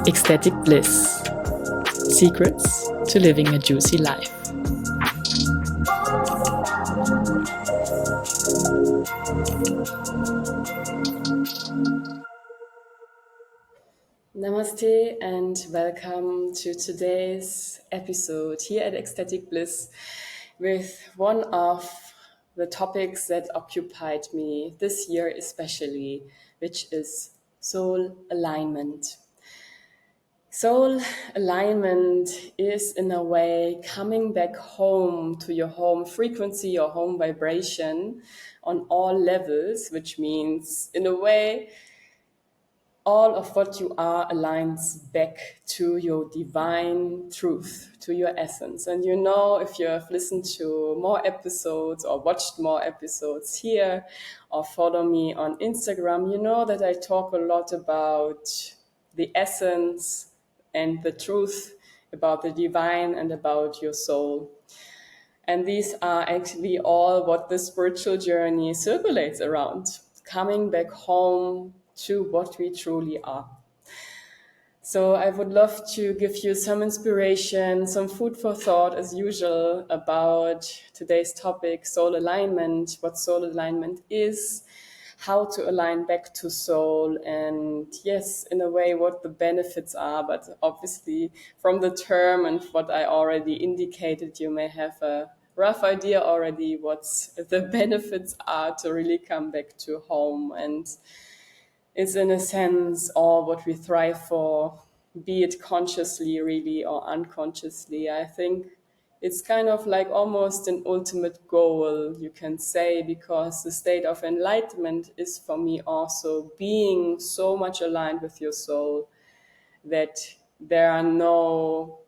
Ecstatic Bliss. Secrets to living a juicy life. Namaste and welcome to today's episode here at Ecstatic Bliss with one of the topics that occupied me this year especially, which is soul alignment. Soul alignment is, in a way, coming back home to your home frequency, your home vibration on all levels, which means, in a way, all of what you are aligns back to your divine truth, to your essence. And you know, if you have listened to more episodes or watched more episodes here or follow me on Instagram, you know that I talk a lot about the essence and the truth, about the divine and about your soul. And these are actually all what the spiritual journey circulates around, coming back home to what we truly are. So I would love to give you some inspiration, some food for thought as usual about today's topic, soul alignment, what soul alignment is, how to align back to soul, and yes, in a way, what the benefits are. But obviously, from the term and what I already indicated, you may have a rough idea already what the benefits are to really come back to home. And it's in a sense all what we thrive for, be it consciously really or unconsciously. I think it's kind of like almost an ultimate goal, you can say, because the state of enlightenment is for me also being so much aligned with your soul that there are no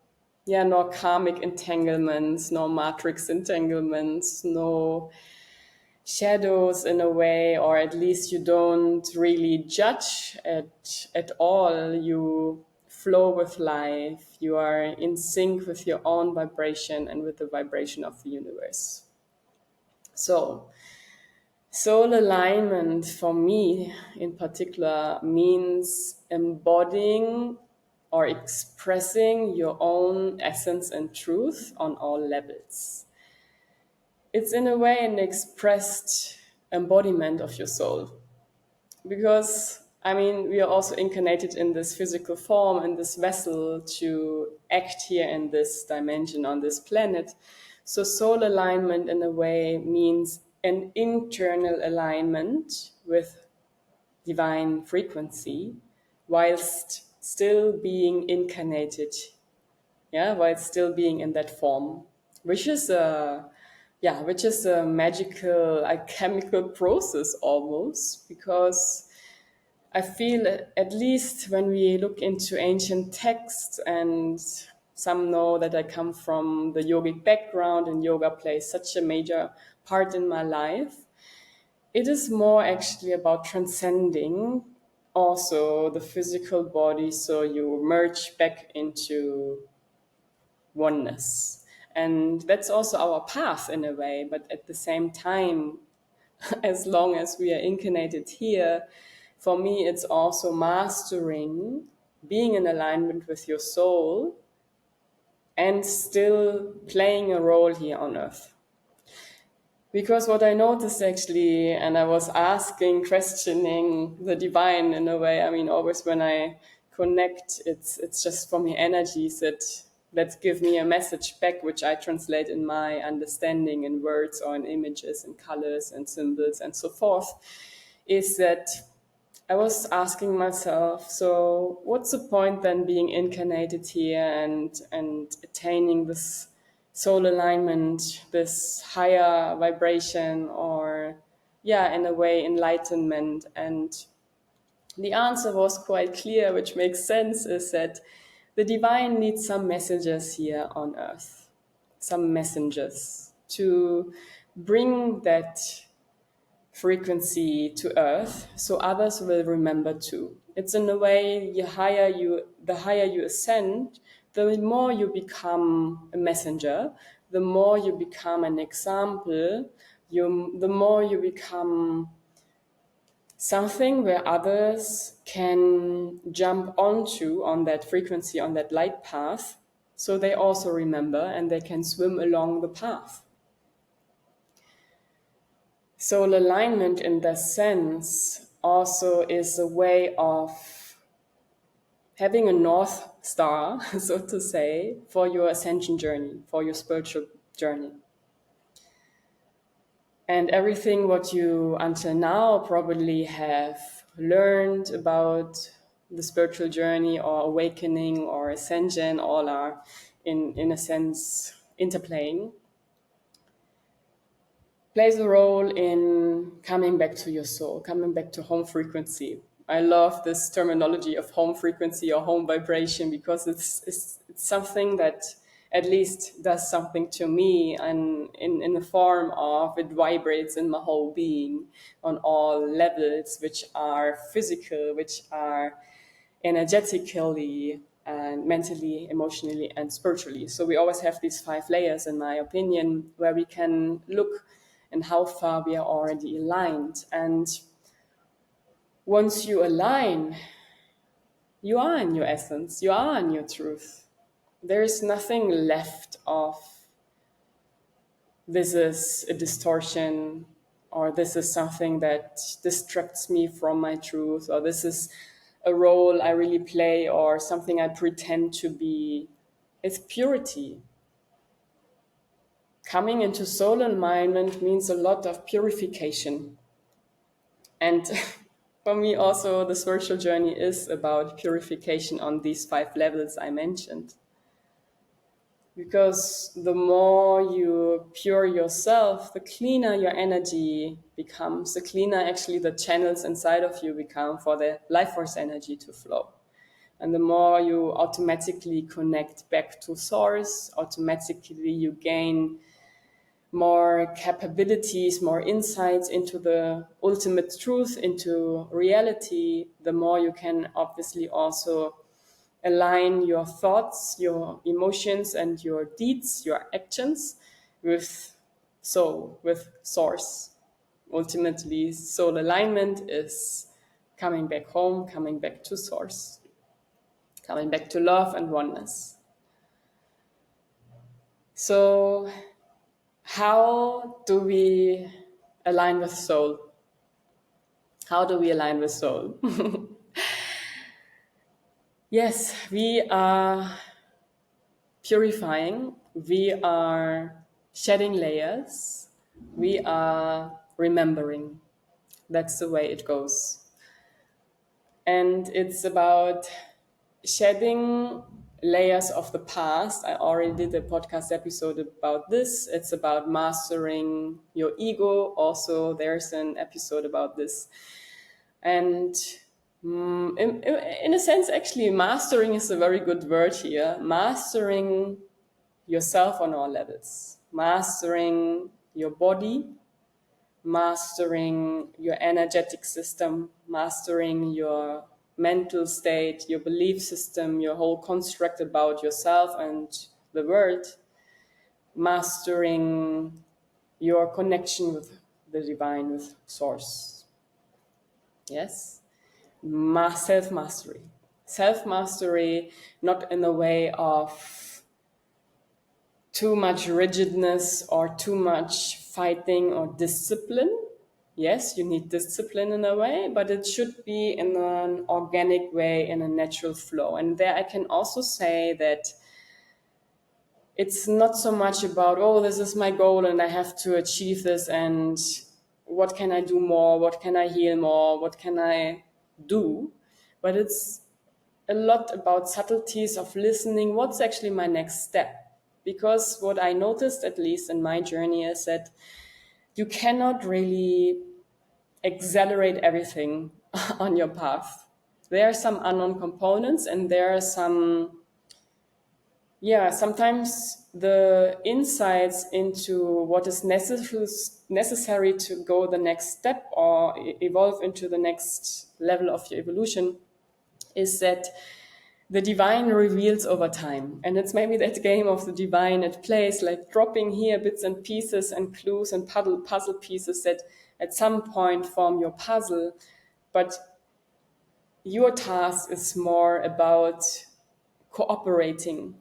karmic entanglements, no matrix entanglements, no shadows in a way, or at least you don't really judge at all. You flow with life. You are in sync with your own vibration and with the vibration of the universe. So, soul alignment for me in particular means embodying or expressing your own essence and truth on all levels. It's in a way an expressed embodiment of your soul. Because, I mean, we are also incarnated in this physical form, in this vessel to act here in this dimension on this planet. So soul alignment in a way means an internal alignment with divine frequency whilst still being incarnated, while still being in that form, which is a magical alchemical process almost, because I feel, at least when we look into ancient texts, and some know that I come from the yogic background and yoga plays such a major part in my life, it is more actually about transcending also the physical body, so you merge back into oneness. And that's also our path in a way, but at the same time, as long as we are incarnated here, for me it's also mastering being in alignment with your soul and still playing a role here on earth. Because what I noticed actually, and I was questioning the divine in a way, I mean, always when I connect, it's just for me energies that give me a message back, which I translate in my understanding in words or in images and colors and symbols and so forth, is that I was asking myself, so what's the point then being incarnated here and attaining this soul alignment, this higher vibration, or in a way enlightenment? And the answer was quite clear, which makes sense, is that the divine needs some messages here on earth, some messengers to bring that frequency to earth so others will remember too. It's in a way, the higher you ascend, the more you become a messenger, the more you become an example, the more you become something where others can jump onto on that frequency, on that light path, so they also remember and they can swim along the path. Soul alignment in that sense also is a way of having a North Star, so to say, for your ascension journey, for your spiritual journey. And everything what you until now probably have learned about the spiritual journey or awakening or ascension, all are in a sense interplaying, plays a role in coming back to your soul, coming back to home frequency. I love this terminology of home frequency or home vibration because it's something that at least does something to me, and in the form of it vibrates in my whole being on all levels, which are physical, which are energetically and mentally, emotionally, and spiritually. So we always have these 5 layers, in my opinion, where we can look and how far we are already aligned. And once you align, you are in your essence, you are in your truth. There is nothing left of this is a distortion, or this is something that distracts me from my truth, or this is a role I really play, or something I pretend to be. It's purity. Coming into soul alignment means a lot of purification. And for me also, the spiritual journey is about purification on these 5 levels I mentioned. Because the more you pure yourself, the cleaner your energy becomes, the cleaner actually the channels inside of you become for the life force energy to flow. And the more you automatically connect back to source, automatically you gain more capabilities, more insights into the ultimate truth, into reality, the more you can obviously also align your thoughts, your emotions, and your deeds, your actions with soul, with source. Ultimately, soul alignment is coming back home, coming back to source, coming back to love and oneness. So, how do we align with soul? How do we align with soul? Yes, we are purifying, we are shedding layers, we are remembering. That's the way it goes. And it's about shedding layers of the past. I already did a podcast episode about this. It's about mastering your ego. Also, there's an episode about this. And in a sense, actually, mastering is a very good word here. Mastering yourself on all levels, mastering your body, mastering your energetic system, mastering your mental state, your belief system, your whole construct about yourself and the world, mastering your connection with the divine, with source. Yes? Self-mastery. Self-mastery, not in the way of too much rigidness or too much fighting or discipline. Yes, you need discipline in a way, but it should be in an organic way, in a natural flow. And there I can also say that it's not so much about, oh, this is my goal and I have to achieve this, and what can I do more? What can I heal more? What can I do? But it's a lot about subtleties of listening. What's actually my next step? Because what I noticed, at least in my journey, is that you cannot really accelerate everything on your path. There are some unknown components, and there are some, sometimes the insights into what is necessary to go the next step or evolve into the next level of your evolution is that the divine reveals over time. And it's maybe that game of the divine at plays, like dropping here bits and pieces and clues and puzzle pieces that at some point form your puzzle. But your task is more about cooperating,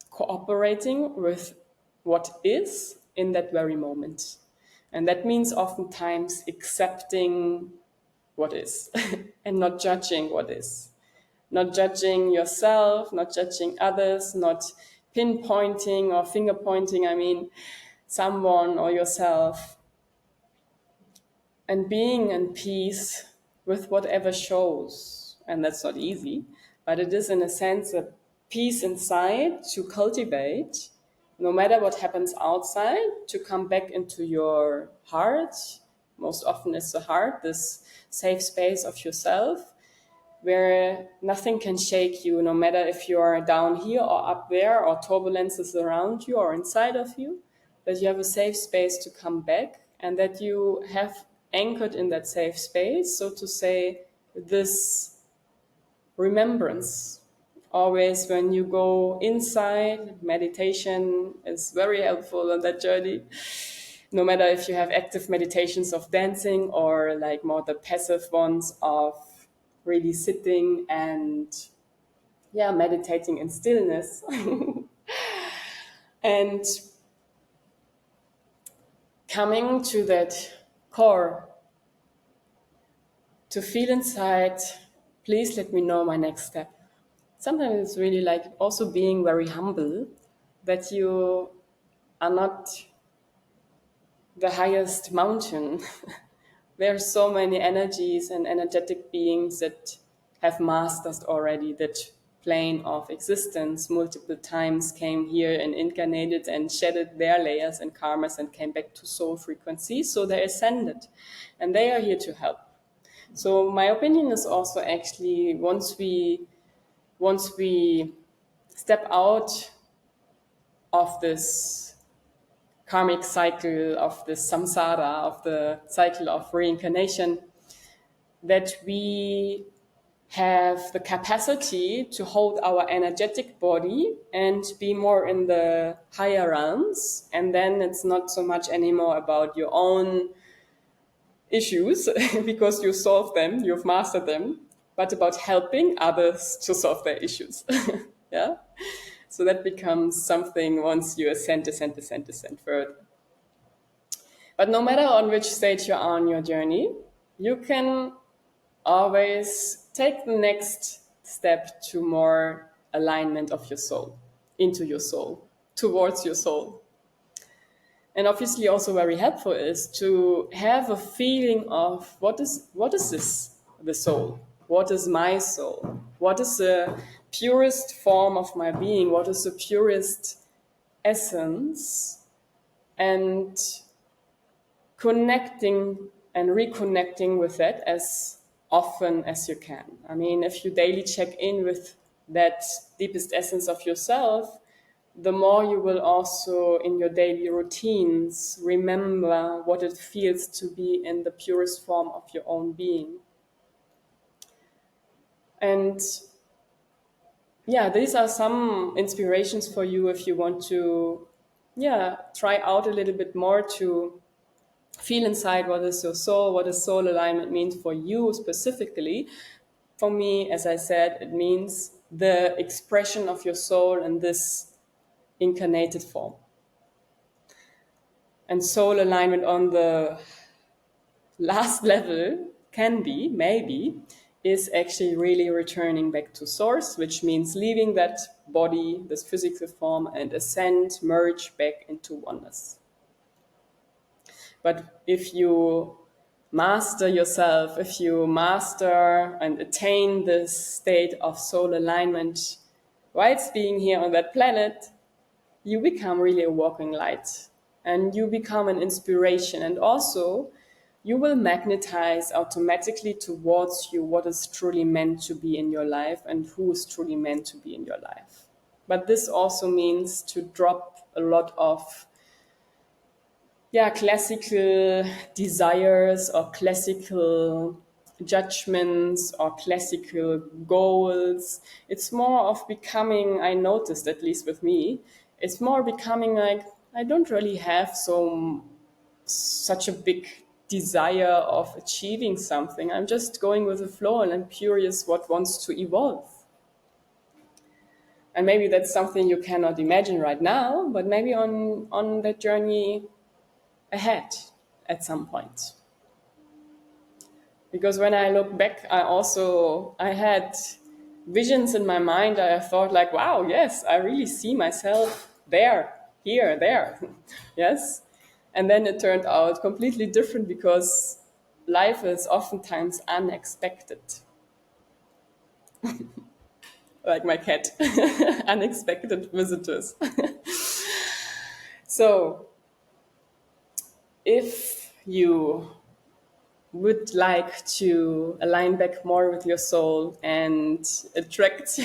cooperating with what is in that very moment. And that means oftentimes accepting what is and not judging what is. Not judging yourself, not judging others, not pinpointing or finger pointing, someone or yourself, and being in peace with whatever shows. And that's not easy, but it is in a sense a peace inside to cultivate, no matter what happens outside, to come back into your heart. Most often it's the heart, this safe space of yourself, where nothing can shake you, no matter if you are down here or up there, or turbulences around you or inside of you, that you have a safe space to come back, and that you have anchored in that safe space, so to say, this remembrance. Always when you go inside, meditation is very helpful on that journey. No matter if you have active meditations of dancing or like more the passive ones of really sitting and meditating in stillness. And coming to that core, to feel inside, please let me know my next step. Sometimes it's really like also being very humble, that you are not the highest mountain. There are so many energies and energetic beings that have mastered already that plane of existence multiple times, came here and incarnated and shedded their layers and karmas and came back to soul frequency. So they ascended and they are here to help. So my opinion is also actually once we step out of this karmic cycle, of the samsara, of the cycle of reincarnation, that we have the capacity to hold our energetic body and be more in the higher realms. And then it's not so much anymore about your own issues because you solve them, you've mastered them, but about helping others to solve their issues. Yeah. So that becomes something once you ascend further. But no matter on which stage you are on your journey, you can always take the next step to more alignment of your soul, into your soul, towards your soul. And obviously also very helpful is to have a feeling of what is this, the soul? What is my soul? What is the purest form of my being? What is the purest essence? And connecting and reconnecting with that as often as you can. If you daily check in with that deepest essence of yourself, the more you will also in your daily routines remember what it feels to be in the purest form of your own being. And these are some inspirations for you if you want to try out a little bit more to feel inside what is your soul, what does soul alignment mean for you specifically. For me, as I said, it means the expression of your soul in this incarnated form. And soul alignment on the last level can be, maybe, is actually really returning back to source, which means leaving that body, this physical form, and ascend, merge back into oneness. But if you master yourself, if you master and attain this state of soul alignment whilst being here on that planet, you become really a walking light and you become an inspiration. And also you will magnetize automatically towards you what is truly meant to be in your life and who is truly meant to be in your life. But this also means to drop a lot of classical desires or classical judgments or classical goals. It's more of becoming, I noticed, at least with me, it's more becoming like, I don't really have such a big desire of achieving something. I'm just going with the flow and I'm curious what wants to evolve. And maybe that's something you cannot imagine right now, but maybe on that journey ahead at some point. Because when I look back, I had visions in my mind. I thought like, wow, yes, I really see myself there, here, there. Yes. And then it turned out completely different because life is oftentimes unexpected. Like my cat, unexpected visitors. So if you would like to align back more with your soul and attract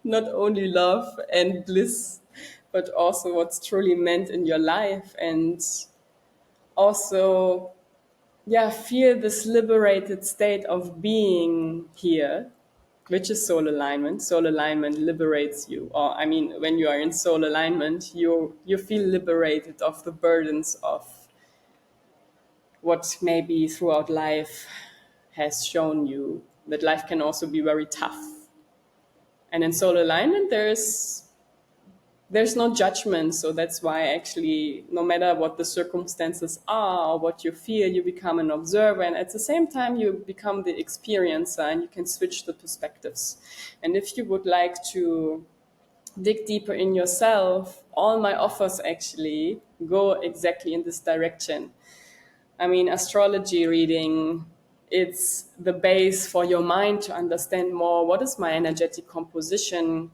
not only love and bliss, but also what's truly meant in your life, and also, yeah, feel this liberated state of being here, which is soul alignment. Soul alignment liberates you, or I mean, when you are in soul alignment, you feel liberated of the burdens of what maybe throughout life has shown you that life can also be very tough. And in soul alignment, there's no judgment. So that's why actually, no matter what the circumstances are or what you feel, you become an observer. And at the same time, you become the experiencer and you can switch the perspectives. And if you would like to dig deeper in yourself, all my offers actually go exactly in this direction. I mean, astrology reading, it's the base for your mind to understand more what is my energetic composition.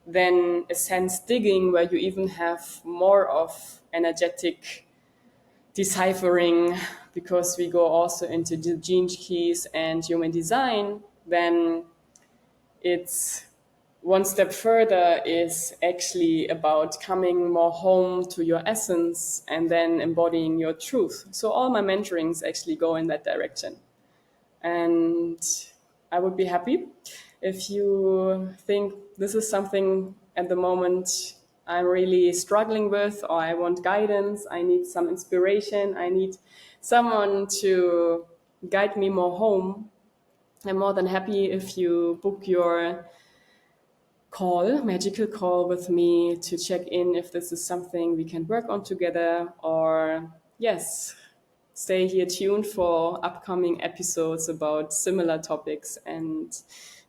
Then a sense digging, where you even have more of energetic deciphering, because we go also into the gene keys and human design. Then it's one step further is actually about coming more home to your essence and then embodying your truth. So all my mentorings actually go in that direction. And I would be happy if you think this is something at the moment I'm really struggling with, or I want guidance, I need some inspiration, I need someone to guide me more home. I'm more than happy if you book your magical call with me to check in if this is something we can work on together, or yes, stay here tuned for upcoming episodes about similar topics and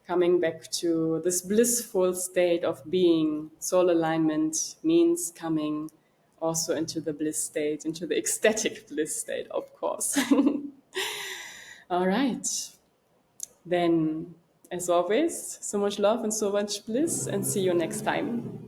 coming back to this blissful state of being. Soul alignment means coming also into the bliss state, into the ecstatic bliss state, of course. All right. Then, as always, so much love and so much bliss, and see you next time.